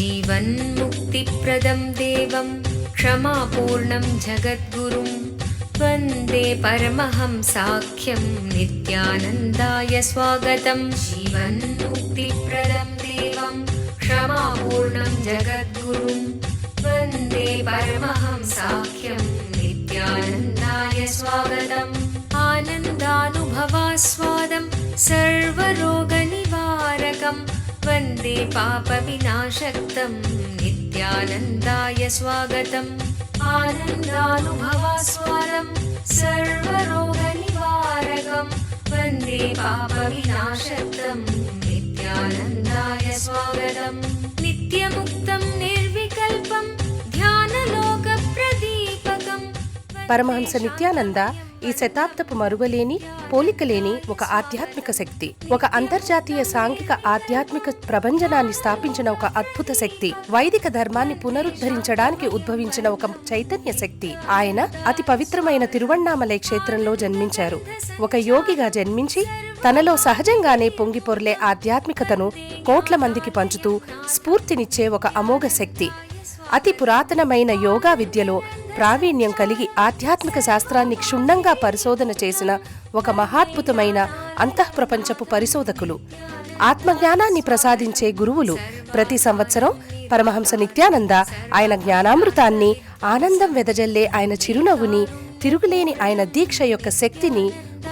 जीवन्मुक्तिप्रदं देवं क्षमापूर्णं जगद्गुरुं वन्दे परमहंसाख्यं नित्यानन्दाय स्वागतं। जीवन्मुक्तिप्रदं देवं क्षमापूर्णं जगद्गुरुं वन्दे परमहंसाख्यं नित्यानन्दाय स्वागतम्। आनन्दानुभवास्वादं सर्वरोगनिवारकं वन्दे पापविनाशक्तं नित्यानन्दाय स्वागतम्। आनन्दानुभवास्वादं सर्वरोगनिवारकं वन्दे पापविनाशक्तं नित्यानन्दाय स्वागतम्। नित्यमुक्तं निर्विकल्पं ध्यानलोकप्रदीपकम्। పరమహంస నిత్యానంద ఈ శతాబ్దపు మరువలేని పోలికలేని ఒక ఆధ్యాత్మిక శక్తి, ఒక అంతర్జాతీయ సాంఘిక ఆధ్యాత్మిక ప్రభంజనాన్ని స్థాపించిన ఒక అద్భుత శక్తి, వైదిక ధర్మాన్ని పునరుద్ధరించడానికి ఉద్భవించిన ఒక చైతన్య శక్తి. ఆయన అతి పవిత్రమైన తిరువణ్ణామలై క్షేత్రంలో జన్మించారు. ఒక యోగిగా జన్మించి తనలో సహజంగానే పొంగిపొర్లే ఆధ్యాత్మికతను కోట్ల మందికి పంచుతూ స్ఫూర్తినిచ్చే ఒక అమోఘ శక్తి. అతి పురాతనమైన యోగా విద్యలో ప్రావీణ్యం కలిగి ఆధ్యాత్మిక శాస్త్రాన్ని క్షుణ్ణంగా పరిశోధన చేసిన ఒక మహాద్భుతమైన అంతఃప్రపంచపు పరిశోధకులు, ఆత్మజ్ఞానాన్ని ప్రసాదించే గురువులు. ప్రతి సంవత్సరం పరమహంస నిత్యానంద ఆయన జ్ఞానామృతాన్ని, ఆనందం వెదజల్లే ఆయన చిరునవ్వుని, తిరుగులేని ఆయన దీక్ష యొక్క శక్తిని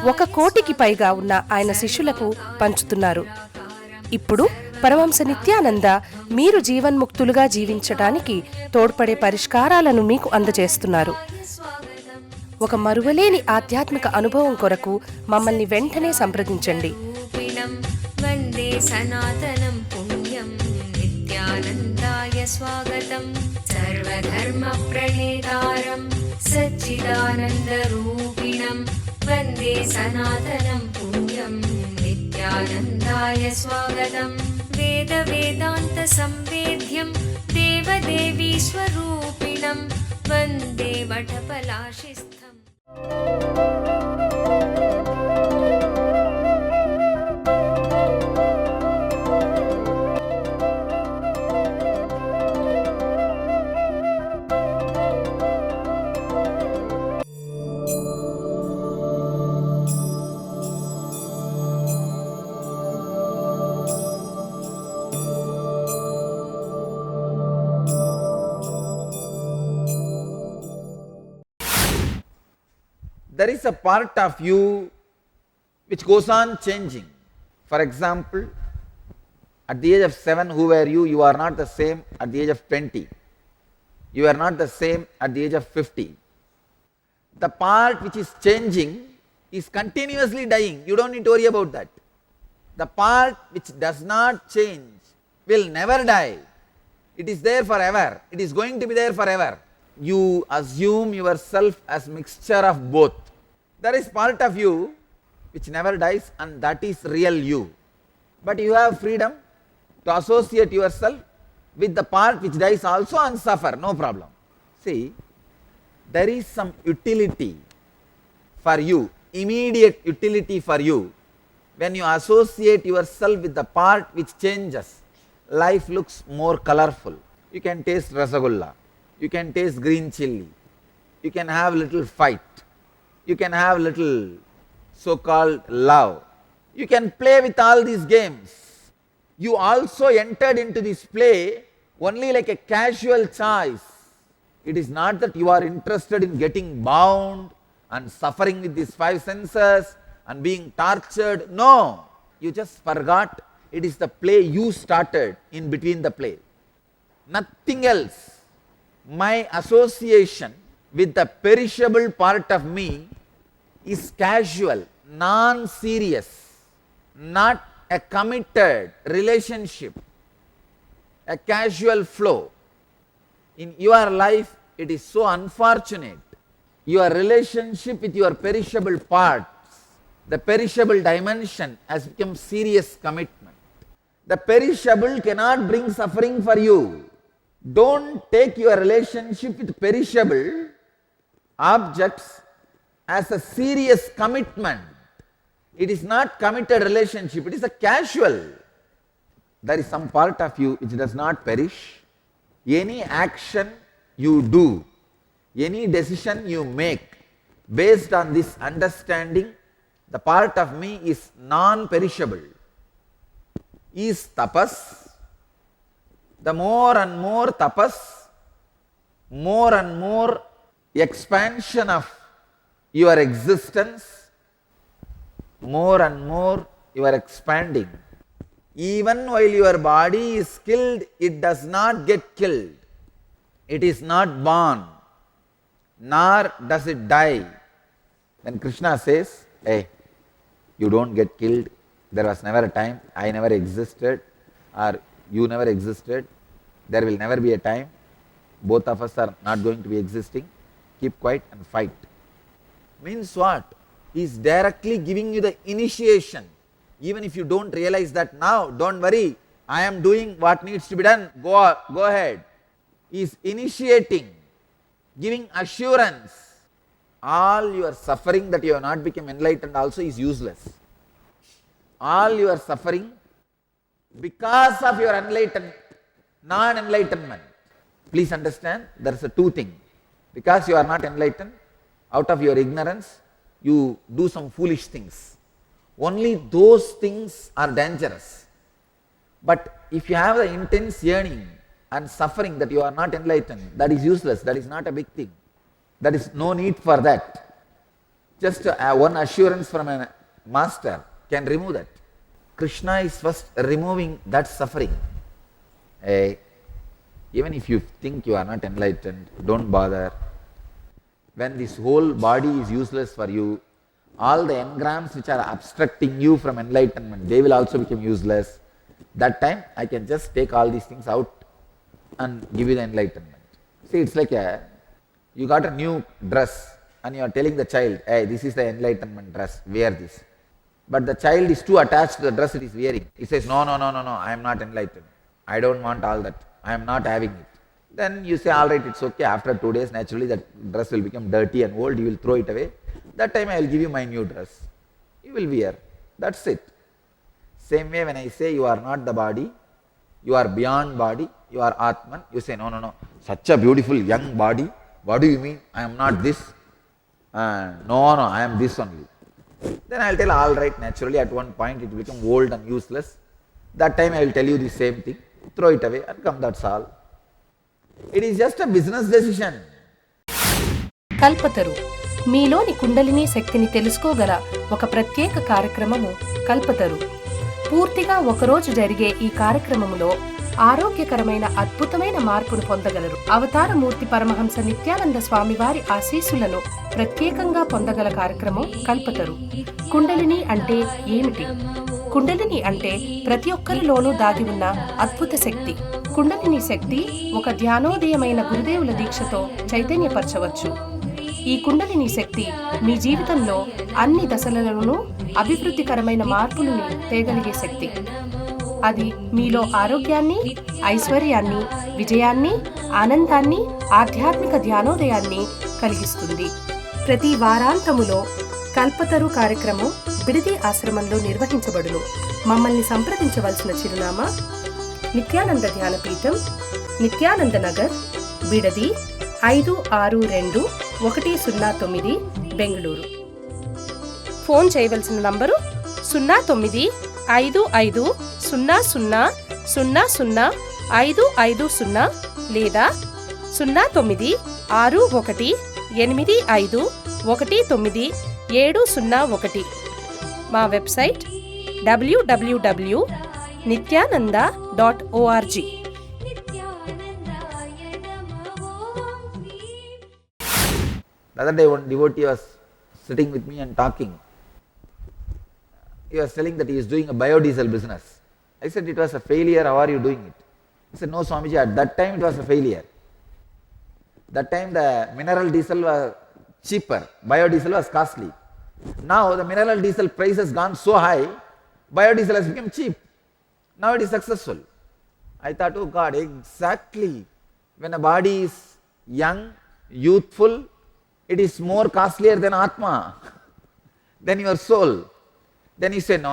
1 కోటికి పైగా ఉన్న ఆయన శిష్యులకు పంచుతున్నారు. ఇప్పుడు పరమహంస నిత్యానంద మీరు జీవన్ముక్తులుగా జీవించటానికి తోడ్పడే పరిష్కారాలను మీకు అందజేస్తున్నారు. ఒక మరువలేని ఆధ్యాత్మిక అనుభవం కొరకు మమ్మల్ని వెంటనే సంప్రదించండి. వందే సనాతనం పుణ్యం నిత్యానందాయ స్వాగతం. సర్వధర్మ ప్రణేతారం సచ్చిదానంద రూపిణం వందే సనాతనం పుణ్యం నిత్యానందాయ స్వాగతం. వేద వేదాంత సంవేద్యం దేవదేవీ స్వరూపిణం వందే వటపలాశిస్థం. There is a part of you which goes on changing. For example, at the age of 7, who were you? You are not the same at the age of 20. You are not the same at the age of 50. The part which is changing is continuously dying. You don't need to worry about that. The part which does not change will never die. It is there forever. It is going to be there forever. You assume yourself as mixture of both. There is part of you which never dies, and that is real you. But you have freedom to associate yourself with the part which dies also and suffer, no problem. See, there is some utility for you, immediate utility for you. When you associate yourself with the part which changes, life looks more colorful. You can taste rasagulla. You can taste green chilli. You can have little fight. You can have little so-called love. You can play with all these games. You also entered into this play only like a casual choice. It is not that you are interested in getting bound and suffering with these 5 senses and being tortured. No, you just forgot it is the play you started in between the play. Nothing else. My association with the perishable part of me is casual, non-serious, not a committed relationship, a casual flow. In your life, it is so unfortunate. Your relationship with your perishable parts, the perishable dimension, has become serious commitment. The perishable cannot bring suffering for you. Don't take your relationship with perishable objects as a serious commitment. It is not committed relationship, it is a casual. There is some part of you which does not perish, any action you do, any decision you make, based on this understanding, the part of me is non-perishable, is tapas. The more and more tapas, more and more expansion of your existence, more and more you are expanding. Even while your body is killed, it does not get killed. It is not born, nor does it die. When Krishna says, hey, you don't get killed, there was never a time, I never existed, or you never existed, there will never be a time, both of us are not going to be existing, keep quiet and fight. Means what? He is directly giving you the initiation. Even if you don't realize that now, don't worry, I am doing what needs to be done, go ahead. He is initiating, giving assurance. All your suffering that you have not become enlightened also is useless. All your suffering because of your non-enlightenment. Please understand, there is a two thing. Because you are not enlightened, out of your ignorance, you do some foolish things. Only those things are dangerous. But if you have the intense yearning and suffering that you are not enlightened, that is useless, that is not a big thing. There is no need for that. Just one assurance from a master can remove that. Krishna is first removing that suffering. Even if you think you are not enlightened, don't bother. When this whole body is useless for you, all the engrams which are obstructing you from enlightenment, they will also become useless. That time I can just take all these things out and give you the enlightenment. See, it's like you got a new dress and you are telling the child, hey, this is the enlightenment dress, wear this. But the child is too attached to the dress it is wearing. He says, no, I am not enlightened. I don't want all that. I am not having it. Then you say, all right, it's okay. After 2 days, naturally that dress will become dirty and old. You will throw it away. That time I will give you my new dress. You will wear. That's it. Same way when I say you are not the body, you are beyond body, you are Atman. You say, no. Such a beautiful young body. What do you mean? I am not this. No, I am this only. Then I will tell, all right, naturally at one point it will become old and useless. That time I will tell you the same thing. Throw it away and come, that's all. It is just a business decision. Kalpataru మీలోని కుండలిని శక్తిని తెలుసుకోగల ఒక ప్రత్యేక కార్యక్రమము కల్పతరు. పూర్తిగా ఒకరోజు జరిగే ఈ కార్యక్రమములో ఆరోగ్యకరమైన అద్భుతమైన మార్పును పొందగలరు. అవతారమూర్తి పరమహంస నిత్యానంద స్వామివారి ఆశీస్సులను ప్రత్యేకంగా పొందగల కార్యక్రమం కల్పతరు. కుండలిని అంటే ఏమిటి? కుండలిని అంటే ప్రతి ఒక్కరిలోనూ దాగి ఉన్న అద్భుత శక్తి. కుండలిని శక్తి ఒక ధ్యానోదయమైన గురుదేవుల దీక్షతో చైతన్యపరచవచ్చు. ఈ కుండలిని శక్తి మీ జీవితంలో అన్ని దశలలోనూ అభివృద్ధికరమైన మార్పులను తేగలిగే శక్తి. అది మీలో ఆరోగ్యాన్ని, ఐశ్వర్యాన్ని, విజయాన్ని, ఆనందాన్ని, ఆధ్యాత్మిక ధ్యానోదయాన్ని కలిగిస్తుంది. ప్రతి వారాంతములో కల్పతరు కార్యక్రమం బిడిది ఆశ్రమంలో నిర్వహించబడును. మమ్మల్ని సంప్రదించవలసిన చిరునామా నిత్యానంద ధ్యానపీఠం, నిత్యానంద నగర్, బిడది 562109, బెంగళూరు. ఫోన్ చేయవలసిన నంబరు 095500000550 లేదా 096185190701. మా website www.nithyananda.org. The other day one devotee was sitting with me and talking. He was telling that he is doing a biodiesel business. I said, it was a failure, how are you doing it? He said, no Swamiji, at that time it was a failure. That time the mineral diesel was cheaper, biodiesel was costly. Now the mineral diesel price has gone so high, biodiesel has become cheap. Now it is successful. I thought, oh God, exactly. When a body is young, youthful, it is more costlier than Atma, than your soul. Then he said, no,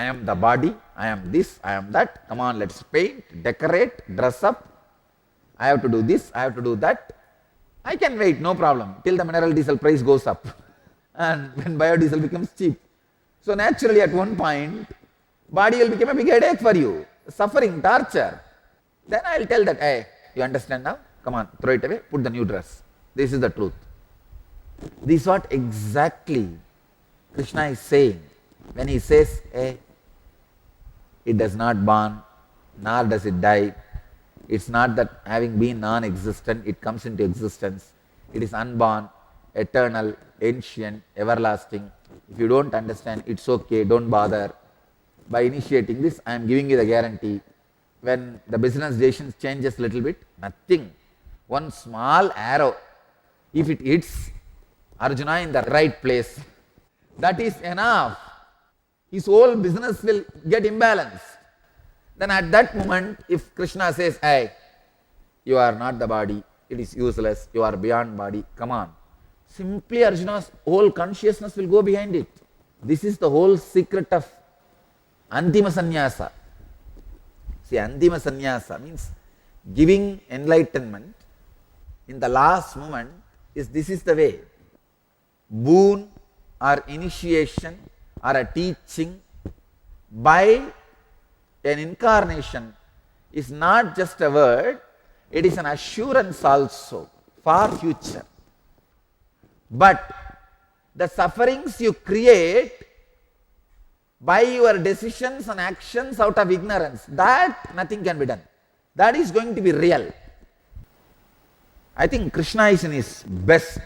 I am the body, I am this, I am that. Come on, let's paint, decorate, dress up. I have to do this, I have to do that. I can wait, no problem, till the mineral diesel price goes up and when biodiesel becomes cheap. So naturally at one point, body will become a big headache for you, suffering, torture. Then I will tell that, hey, you understand now? Come on, throw it away, put the new dress. This is the truth. This is what exactly Krishna is saying when he says, hey, it does not born, nor does it die. It's not that having been non-existent, it comes into existence. It is unborn, eternal, ancient, everlasting. If you don't understand, it's okay, don't bother. By initiating this, I am giving you the guarantee. When the business decision changes a little bit, nothing. One small arrow, if it hits Arjuna in the right place, that is enough. His whole business will get imbalanced. Then at that moment, if Krishna says, hey, you are not the body, it is useless, you are beyond body, come on. Simply Arjuna's whole consciousness will go behind it. This is the whole secret of Antima Sannyasa. See, Antima Sannyasa means giving enlightenment in the last moment. This is the way. Boon or initiation or a teaching by an incarnation is not just a word, it is an assurance also for future. But the sufferings you create by your decisions and actions out of ignorance, that nothing can be done. That is going to be real. I think Krishna is in his best.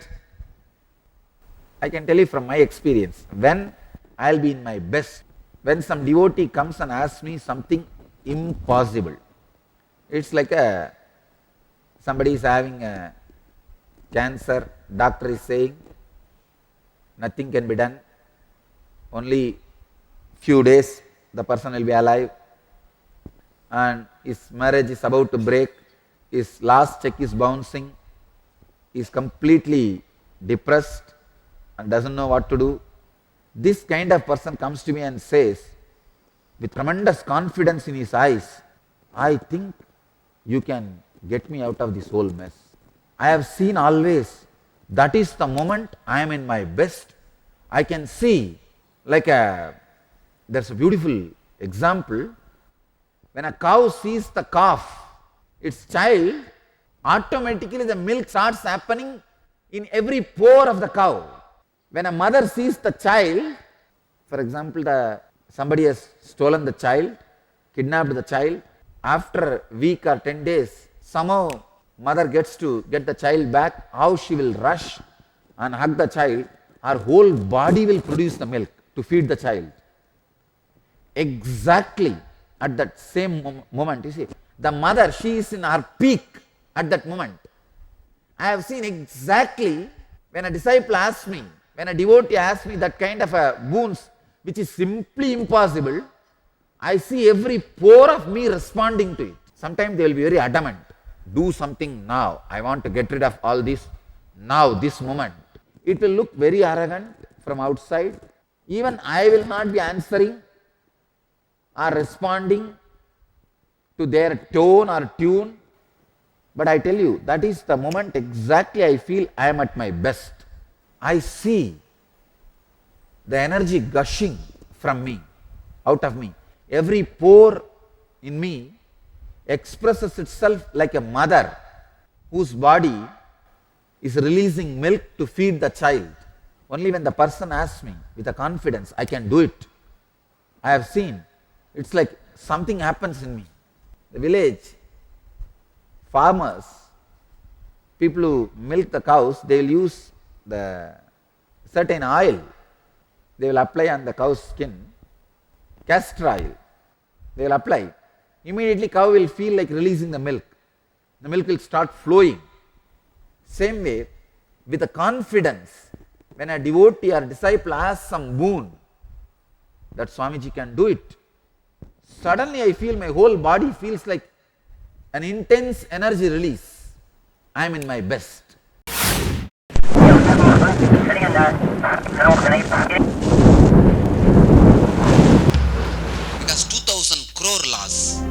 I can tell you from my experience, when I will be in my best, when some devotee comes and asks me something impossible, it's like somebody is having a cancer, doctor is saying nothing can be done, only few days the person will be alive, and his marriage is about to break, his last check is bouncing, he is completely depressed and doesn't know what to do. This kind of person comes to me and says, with tremendous confidence in his eyes, I think you can get me out of this whole mess. I have seen always, that is the moment I am in my best. I can see, there's a beautiful example. When a cow sees the calf, its child, automatically the milk starts happening in every pore of the cow. When a mother sees the child, for example, somebody has stolen the child, kidnapped the child, after a week or 10 days, somehow mother gets to get the child back, how she will rush and hug the child, her whole body will produce the milk to feed the child. Exactly at that same moment, you see, the mother, she is in her peak at that moment. I have seen exactly when a disciple asks me, when a devotee asks me that kind of a boons, which is simply impossible, I see every pore of me responding to it. Sometimes they will be very adamant. Do something now. I want to get rid of all this now, this moment. It will look very arrogant from outside. Even I will not be answering or responding to their tone or tune. But I tell you, that is the moment exactly I feel I am at my best. I see the energy gushing from me, out of me. Every pore in me expresses itself like a mother whose body is releasing milk to feed the child. Only when the person asks me with a confidence, I can do it. I have seen, it's like something happens in me. The village, farmers, people who milk the cows, they will use the certain oil. They will apply on the cow's skin, castor oil. They will apply. Immediately cow will feel like releasing the milk. The milk will start flowing. Same way, with a confidence, when a devotee or disciple asks some boon, that Swamiji can do it. Suddenly I feel my whole body feels like an intense energy release. I am in my best. It has 2000 crore laws.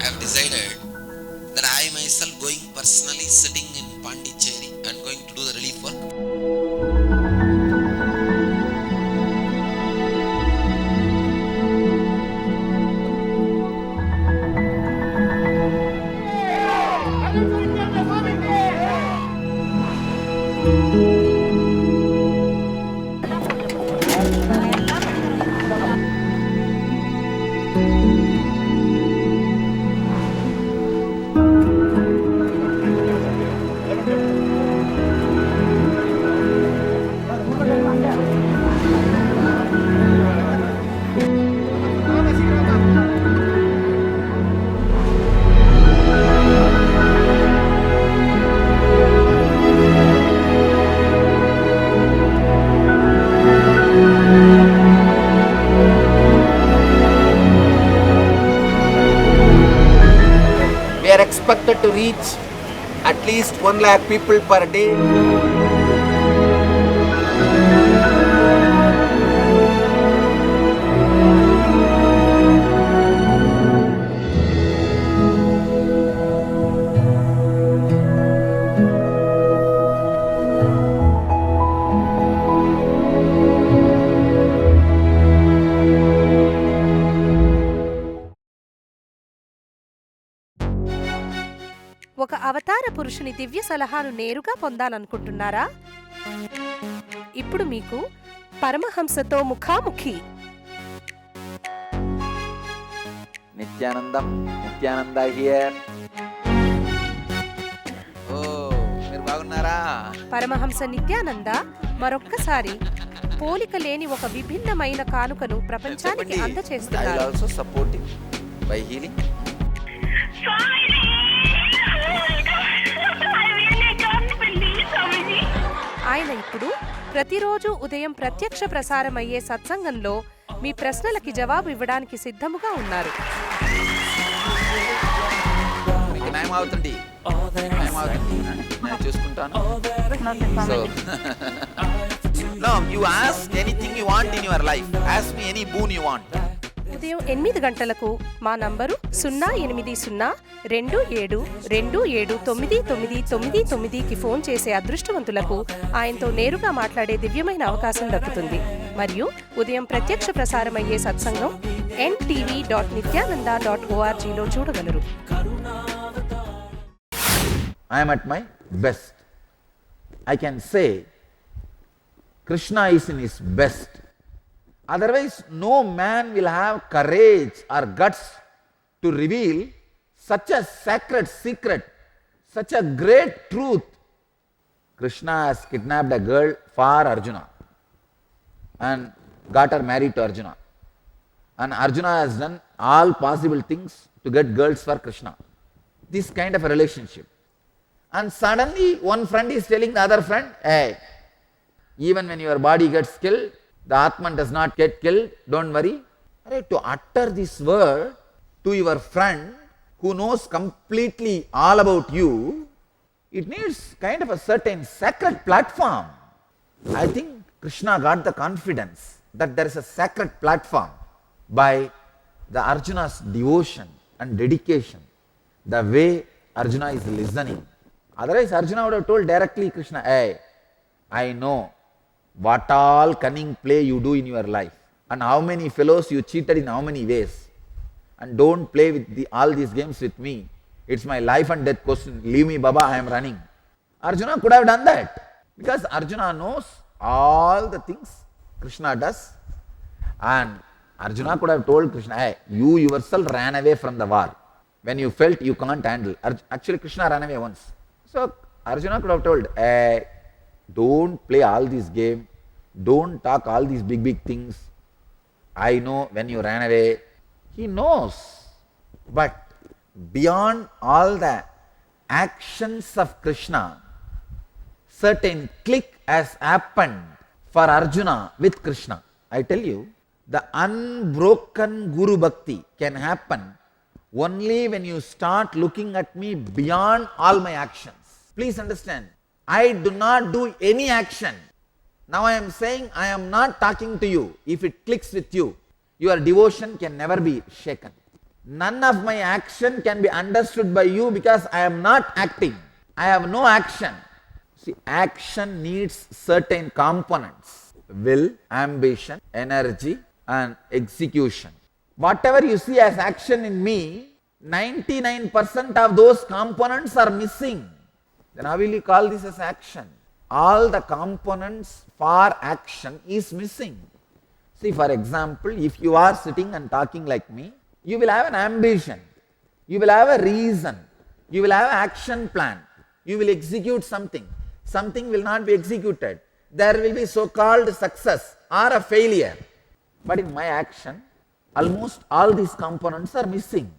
I have decided that I myself going personally sitting in Pondicherry and going to do the relief work. We are expected to reach at least 1 lakh people per day. ఒక అవతార పురుషుని దివ్య సలహాను నేరుగా పొందాలనుకుంటున్నారా? ఇప్పుడు మీకు పరమహంసతో ముఖాముఖి. Nithyananda here. మీరు బాగున్నారా? పరమహంస నిత్యానంద మరొక్కసారి పోలిక లేని ఒక విభిన్నమైన కానుకను ప్రపంచానికి అందచేస్తున్నారు. I will also support you by healing. ఆయన ఇప్పుడు ప్రతిరోజు ఉదయం ప్రత్యక్ష ప్రసారమయ్యే సత్సంగంలో మీ ప్రశ్నలకి జవాబు ఇవ్వడానికి సిద్ధముగా ఉన్నారు. నేను చూసుకుంటాను. So, no, you ask anything you want in your life. Ask me any boon you want. ఉదయం 8 గంటలకు మా నంబరు 08027279999కి ఫోన్ చేసే అదృష్టవంతులకు ఆయనతో నేరుగా మాట్లాడే దివ్యమైన అవకాశం దక్కుతుంది. మరియు ఉదయం ప్రత్యక్ష ప్రసారమయ్యే సత్సంగం ntv.nithyananda.org లో చూడగలరు. I am at my best. I can say Krishna is in his best. Otherwise, no man will have courage or guts to reveal such a sacred secret, such a great truth. Krishna has kidnapped a girl for Arjuna and got her married to Arjuna. And Arjuna has done all possible things to get girls for Krishna. This kind of a relationship. And suddenly one friend is telling the other friend, hey, even when your body gets killed, the Atman does not get killed, don't worry. To utter this word to your friend who knows completely all about you, it needs kind of a certain sacred platform. I think Krishna got the confidence that there is a sacred platform by the Arjuna's devotion and dedication, the way Arjuna is listening. Otherwise Arjuna would have told directly Krishna, hey, I know what all cunning play you do in your life and how many fellows you cheated in how many ways, and don't play with all these games with me. It's my life and death question. Leave me, Baba, I am running. Arjuna could have done that because Arjuna knows all the things Krishna does, and Arjuna could have told Krishna, hey, you yourself ran away from the war when you felt you can't handle. Actually Krishna ran away once. So Arjuna could have told, hey, don't play all this game, don't talk all these big things. I know when you ran away. He knows. But beyond all the actions of Krishna, certain click has happened for Arjuna with Krishna. I tell you, the unbroken Guru Bhakti can happen only when you start looking at me beyond all my actions. Please understand, I do not do any action. Now I am saying I am not talking to you. If it clicks with you, your devotion can never be shaken. None of my action can be understood by you because I am not acting. I have no action. See, action needs certain components: will, ambition, energy, and execution. Whatever you see as action in me, 99% of those components are missing. Then how will you call this as action? All the components for action is missing. See, for example, if you are sitting and talking like me, you will have an ambition, you will have a reason, you will have an action plan, you will execute something. Something will not be executed. There will be so-called success or a failure. But in my action, almost all these components are missing.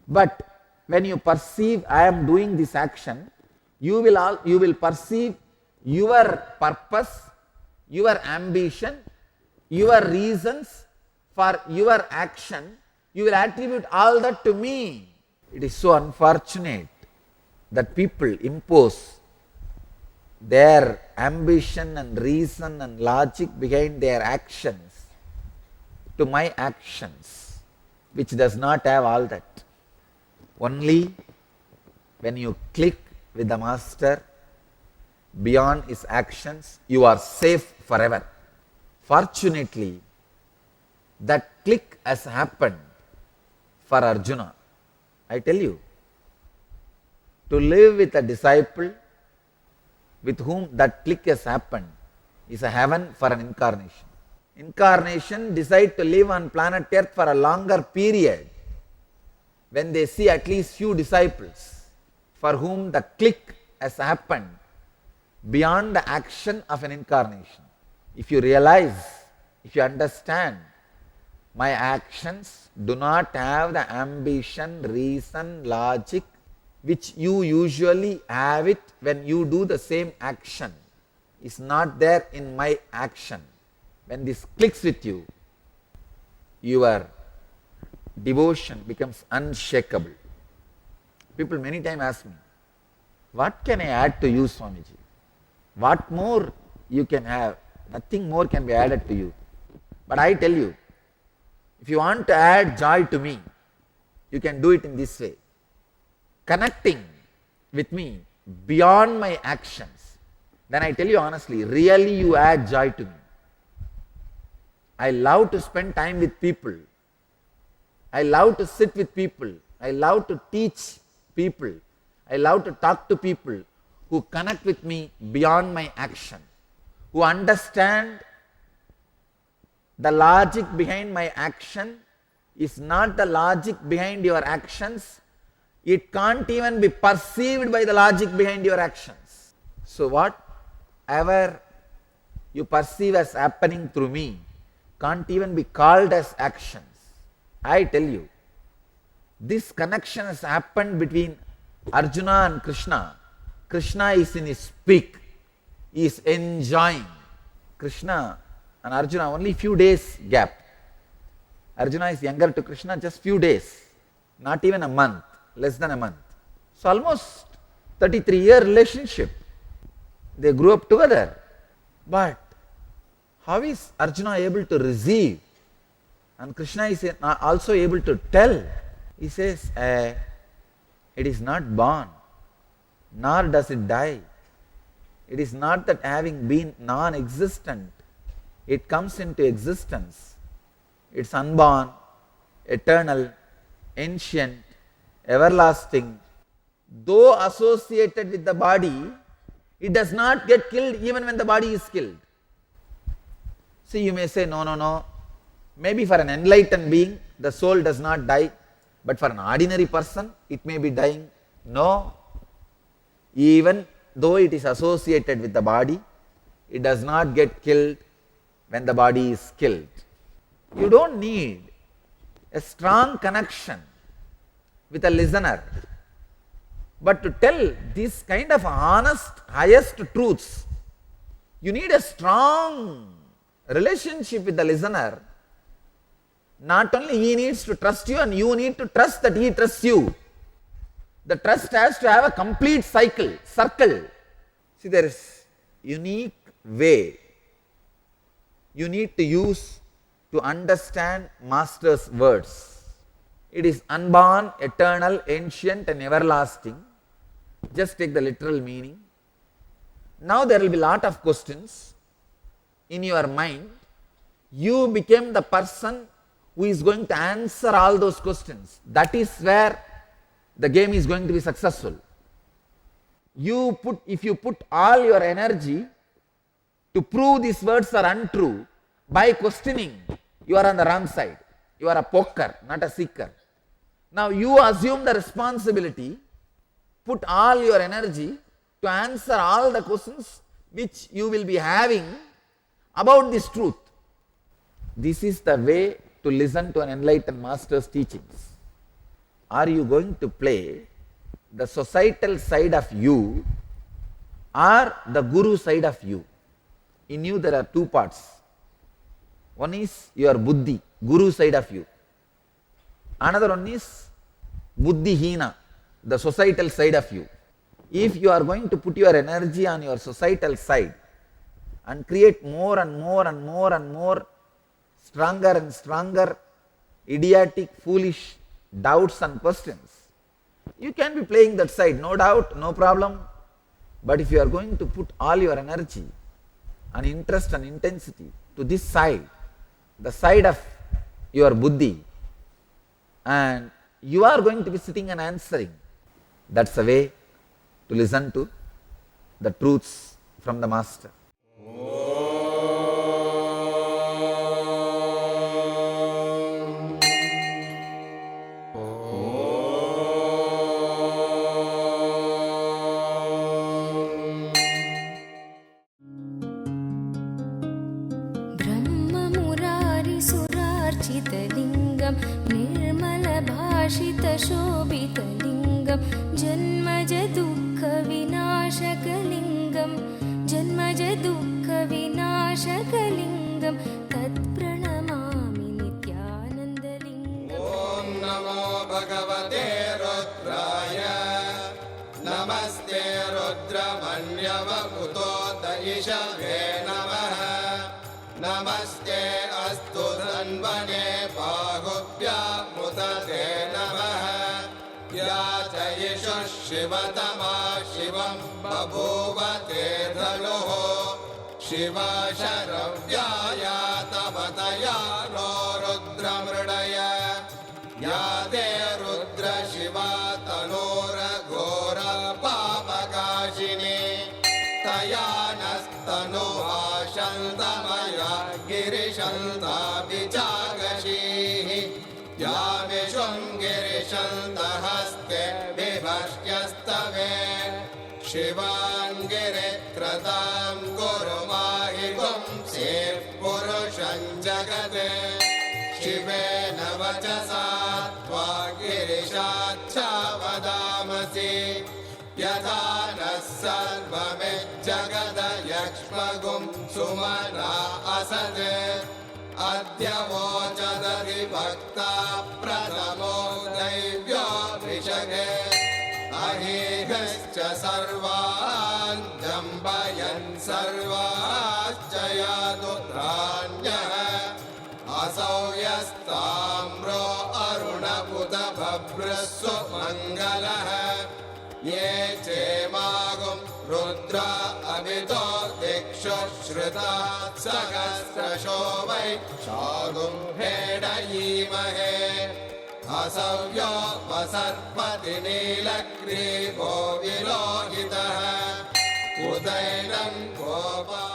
But when you perceive I am doing this action, you will perceive your purpose, your ambition, your reasons for your action. You will attribute all that to me. It is so unfortunate that people impose their ambition and reason and logic behind their actions to my actions, which does not have all that. Only when you click with the master beyond his actions, you are safe forever. Fortunately, that click has happened for Arjuna. I tell you, to live with a disciple with whom that click has happened is a heaven for an incarnation. Incarnation decide to live on planet Earth for a longer period when they see at least few disciples for whom the click has happened beyond the action of an incarnation. If you realize, if you understand, my actions do not have the ambition, reason, logic which you usually have it when you do the same action, is not there in my action. When this clicks with you, your devotion becomes unshakable. People many times ask me, what can I add to you, Swamiji? What more you can have? Nothing more can be added to you. But I tell you, if you want to add joy to me, you can do it in this way. Connecting with me beyond my actions. Then I tell you honestly, really you add joy to me. I love to spend time with people. I love to sit with people. I love to teach people. I love to talk to people who connect with me beyond my action, who understand the logic behind my action is not the logic behind your actions. It can't even be perceived by the logic behind your actions. So whatever you perceive as happening through me can't even be called as actions. I tell you, this connection has happened between Arjuna and Krishna. Krishna is in his peak. He is enjoying. Krishna and Arjuna only few days gap. Arjuna is younger to Krishna just few days, not even a month, less than a month. So almost 33-year relationship. They grew up together. But how is Arjuna able to receive? And Krishna is also able to tell. He says, it is not born, nor does it die. It is not that having been non-existent, it comes into existence. It's unborn, eternal, ancient, everlasting. Though associated with the body, it does not get killed even when the body is killed. See, you may say, no. Maybe for an enlightened being, the soul does not die, but for an ordinary person, it may be dying. No. Even though it is associated with the body, it does not get killed when the body is killed. You don't need a strong connection with a listener, but to tell this kind of honest, highest truths, you need a strong relationship with the listener. Not only he needs to trust you, and you need to trust that he trusts you. The trust has to have a complete circle. See, there is unique way you need to use to understand Master's words. It is unborn, eternal, ancient and everlasting. Just take the literal meaning. Now there will be lot of questions in your mind. You became the person who is going to answer all those questions. That is where the game is going to be successful. If you put all your energy to prove these words are untrue by questioning, you are on the wrong side. You are a poker, not a seeker. Now you assume the responsibility, put all your energy to answer all the questions which you will be having about this truth. This is the way to listen to an enlightened master's teachings. Are you going to play the societal side of you or the guru side of you? In you there are two parts. One is your buddhi, guru side of you. Another one is buddhihina, the societal side of you. If you are going to put your energy on your societal side and create more and more and more and more stronger and stronger idiotic, foolish doubts and questions, you can be playing that side, no doubt, no problem. But if you are going to put all your energy and interest and intensity to this side, the side of your buddhi, and you are going to be sitting and answering, that's the way to listen to the truths from the master. ब्रह्ममुरारिसुरार्चितलिङ्गं निर्मलभाषितशोभितलिङ्गं जन्मजदुःखविनाशकलिङ्गं जन्मजदुःखविनाशकलिङ्गं तत्प्रणमामि नित्यानन्दलिङ्गम्। ॐ नमो भगवते रुद्राय नमस्ते रुद्रमन्यवकुतो दयिषवे नमः नमस्ते अस्तु धन्वने बाहुभ्यामुदते नमः या जयिषुः शिवतमा शिवं बभूव ते धनुः शिवा शरव्याया तपतया नो रुद्रमृडय या ते रुद्र शिवा तनोरघोर पापकाशिनी तया नस्तनुहा शन्तमया गिरिशन्ताभिजागशीः या विशृङ्गिरिशन्तहस्ते विभष्ट्यस्तवे शिवाङ्गिरित्रतां कुरु माहि पुंसेः पुरुषं जगते शिवेन वचसा त्वा गिरिशाच्छा वदामसि यथा नः सर्वमिज्जगदयक्ष्मगुं सुमना असत् अद्य वोचदधिभक्ता प्रथमो दैव्यो वृषगे अहीहश्च सर्वान् जम्बयन् सर्वाश्च यादुत्राण्यः असौ यस्ताम्रो अरुणपुत भभ्रस्सु मङ्गलः ये चेमागुं रुद्र अभितो दिक्षु श्रुता सहस्रशो वै शागुं भेडयीमहे असव्यो वसर्पति नीलग्रीवो विलोहितः उदैनं गोपा